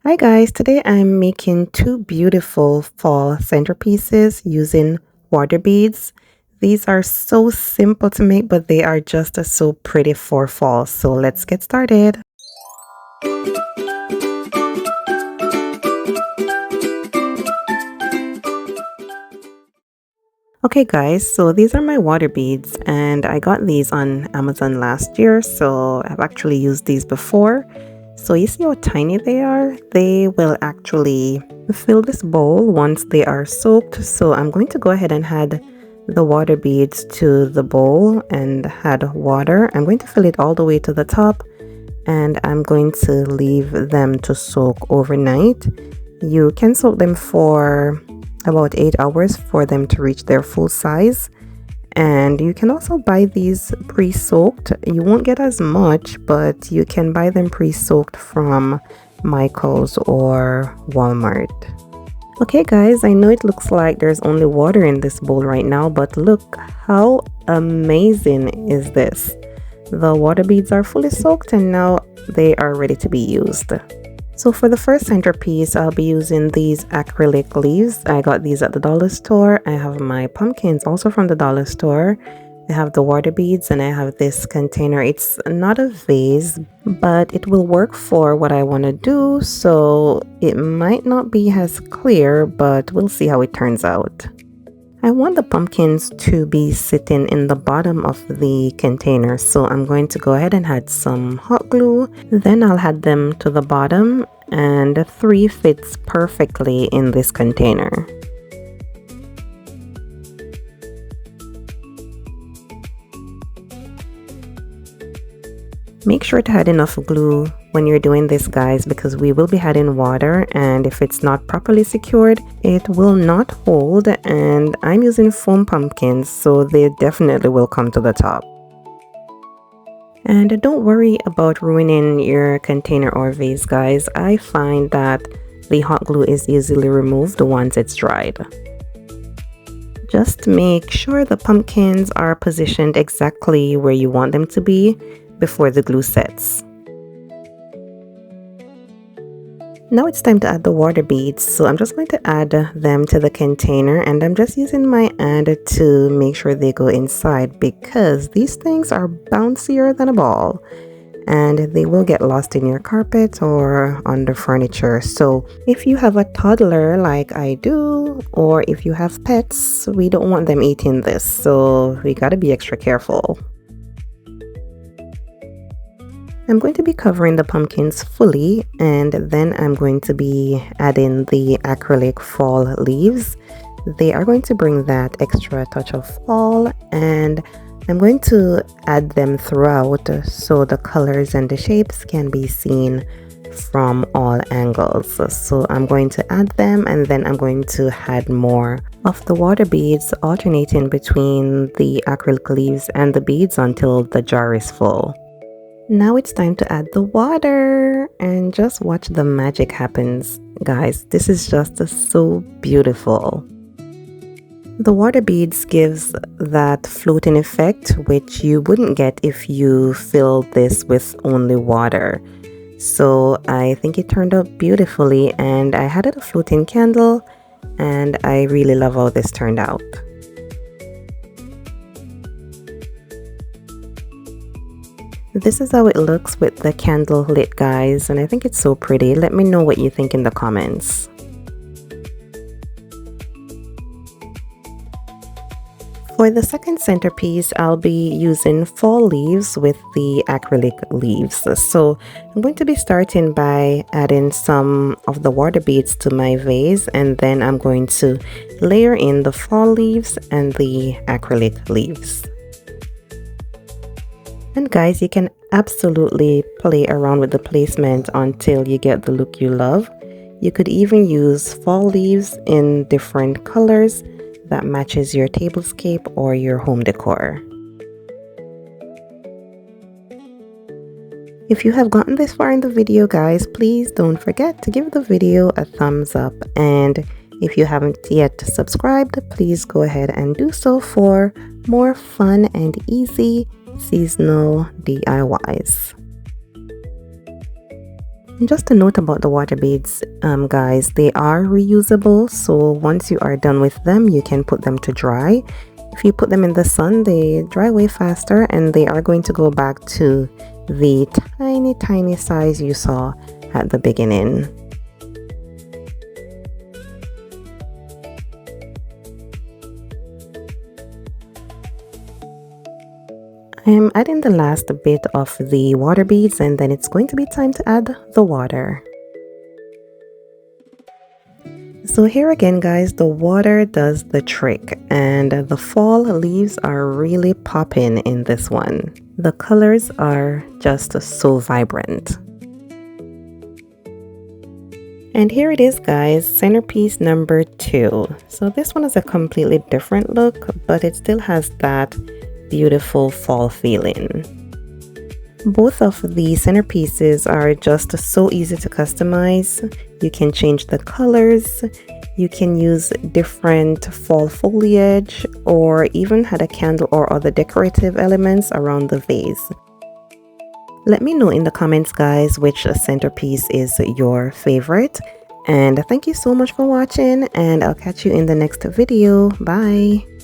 Hi guys, today I'm making two beautiful fall centerpieces using water beads. These are so simple to make, but they are just so pretty for fall. So let's get started. Okay guys, so these are my water beads and I got these on Amazon last year. So I've actually used these before. So you see how tiny they are? They will actually fill this bowl once they are soaked. So I'm going to go ahead and add the water beads to the bowl and add water. I'm going to fill it all the way to the top and I'm going to leave them to soak overnight. You can soak them for about 8 hours for them to reach their full size. And you can also buy these pre-soaked. You won't get as much, but you can buy them pre-soaked from Michael's or Walmart. Okay guys, I know it looks like there's only water in this bowl right now, but look how amazing is this. The water beads are fully soaked and now they are ready to be used. So for the first centerpiece, I'll be using these acrylic leaves. I got these at the dollar store. I have my pumpkins also from the dollar store. I have the water beads and I have this container. It's not a vase, but it will work for what I want to do. So it might not be as clear, but we'll see how it turns out. I want the pumpkins to be sitting in the bottom of the container, so I'm going to go ahead and add some hot glue. Then I'll add them to the bottom, and 3 fits perfectly in this container. Make sure to add enough glue when you're doing this guys, because we will be adding water, and if it's not properly secured it will not hold. And I'm using foam pumpkins, so they definitely will come to the top. And don't worry about ruining your container or vase guys. I find that the hot glue is easily removed once it's dried. Just make sure the pumpkins are positioned exactly where you want them to be before the glue sets. Now it's time to add the water beads, so I'm just going to add them to the container, and I'm just using my hand to make sure they go inside because these things are bouncier than a ball and they will get lost in your carpet or on the furniture. So if you have a toddler like I do, or if you have pets, we don't want them eating this, so we gotta be extra careful. I'm going to be covering the pumpkins fully, and then I'm going to be adding the acrylic fall leaves. They are going to bring that extra touch of fall, and I'm going to add them throughout so the colors and the shapes can be seen from all angles. So I'm going to add them, and then I'm going to add more of the water beads, alternating between the acrylic leaves and the beads until the jar is full. Now it's time to add the water, and just watch the magic happens. Guys, this is just so beautiful. The water beads gives that floating effect which you wouldn't get if you filled this with only water. So I think it turned out beautifully, and I added a floating candle, and I really love how this turned out. This is how it looks with the candle lit guys, and I think it's so pretty. Let me know what you think in the comments. For the second centerpiece, I'll be using fall leaves with the acrylic leaves. So I'm going to be starting by adding some of the water beads to my vase, and then I'm going to layer in the fall leaves and the acrylic leaves. And guys, you can absolutely play around with the placement until you get the look you love. You could even use fall leaves in different colors that matches your tablescape or your home decor. If you have gotten this far in the video guys, please don't forget to give the video a thumbs up, and if you haven't yet subscribed, please go ahead and do so for more fun and easy seasonal DIYs. And just a note about the water beads, guys, they are reusable, so once you are done with them, you can put them to dry. If you put them in the sun, they dry way faster and they are going to go back to the tiny size you saw at the beginning. I'm adding the last bit of the water beads and then it's going to be time to add the water. So here again, guys, the water does the trick and the fall leaves are really popping in this one. The colors are just so vibrant. And here it is, guys, centerpiece number 2. So this one is a completely different look, but it still has that beautiful fall feeling. Both of the centerpieces are just so easy to customize. You can change the colors, you can use different fall foliage, or even add a candle or other decorative elements around the vase. Let me know in the comments, guys, which centerpiece is your favorite. And thank you so much for watching, and I'll catch you in the next video. Bye!